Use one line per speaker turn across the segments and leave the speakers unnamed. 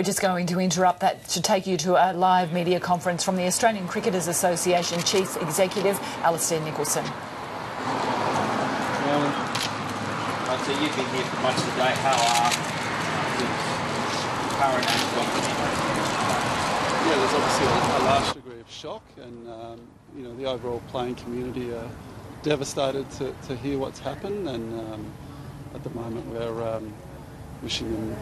We're just going to interrupt that to take you to a live media conference from the Australian Cricketers Association Chief Executive, Alastair Nicholson.
So you've been here for much of the day. How are things current and
Yeah, there's obviously a large degree of shock, and you know, the overall playing community are devastated to hear what's happened, and at the moment we're wishing him,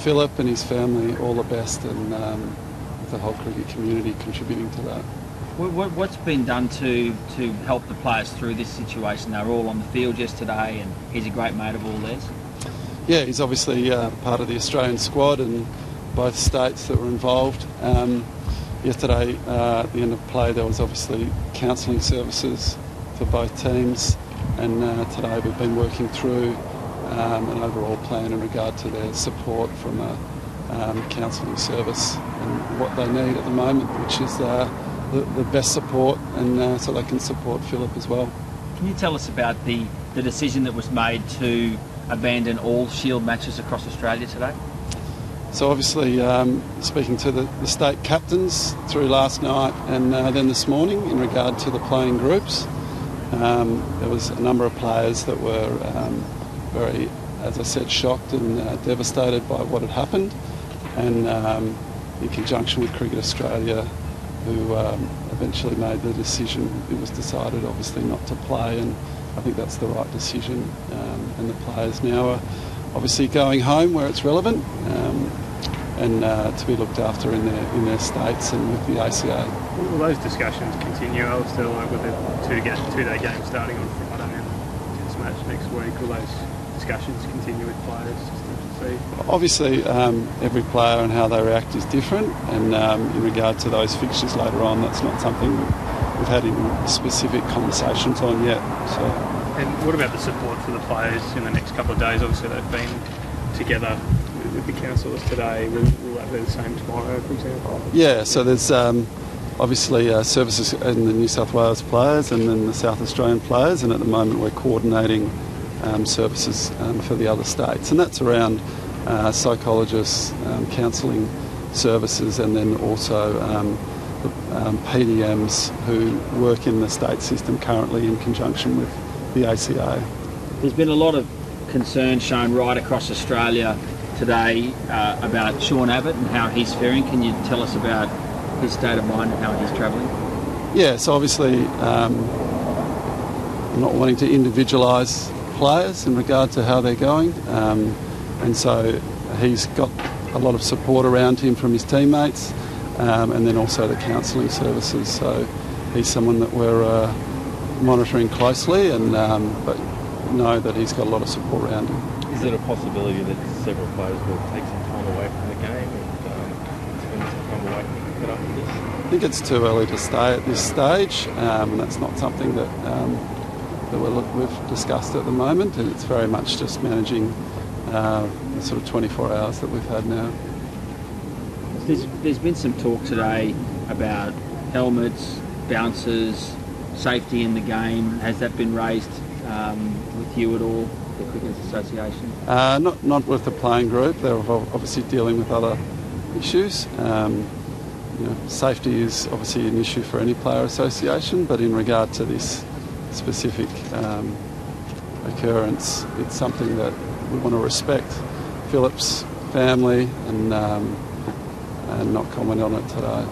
Phillip and his family, all the best, and the whole cricket community contributing to that.
What's been done to help the players through this situation? They were all on the field yesterday, and he's a great mate of all theirs.
Yeah, he's obviously part of the Australian squad and both states that were involved. Yesterday, at the end of play, there was obviously counselling services for both teams, and today we've been working through an overall plan in regard to their support from a counselling service and what they need at the moment, which is the best support, and so they can support Phillip as well.
Can you tell us about the decision that was made to abandon all Shield matches across Australia today?
So obviously speaking to the state captains through last night and then this morning in regard to the playing groups, there was a number of players that were very, as I said, shocked and devastated by what had happened, and in conjunction with Cricket Australia, who eventually made the decision, it was decided obviously not to play, and I think that's the right decision, and the players now are obviously going home where it's relevant, and to be looked after in their states and with the ACA.
Will those discussions continue, Alistair, like with the two-day game starting on Friday and Test match next week? Will those discussions continue with players just to see?
Obviously, every player and how they react is different, and in regard to those fixtures later on, that's not something we've had any specific conversations on yet. So.
And what about the support for the players in the next couple of days? Obviously, they've been together with the councillors today. Will that be the same tomorrow, for example? Yeah,
so there's obviously services in the New South Wales players and then the South Australian players, and at the moment we're coordinating services for the other states, and that's around psychologists, counselling services, and then also the PDMs who work in the state system currently in conjunction with the ACA.
There's been a lot of concern shown right across Australia today about Sean Abbott and how he's faring. Can you tell us about his state of mind and how he's travelling?
Yeah, so obviously I'm not wanting to individualise players in regard to how they're going, and so he's got a lot of support around him from his teammates, and then also the counselling services, so he's someone that we're monitoring closely, and but know that he's got a lot of support around him.
Is it a possibility that several players will take some time away from the game and spend some time away from cricket after this?
I think it's too early to stay at this stage, and that's not something that we've discussed at the moment, and it's very much just managing the sort of 24 hours that we've had now.
There's been some talk today about helmets, bouncers, safety in the game. Has that been raised with you at all, the Cricketers Association?
Not with the playing group. They're obviously dealing with other issues. Safety is obviously an issue for any player association, but in regard to this specific occurrence, it's something that we want to respect Phillip's family and not comment on it today.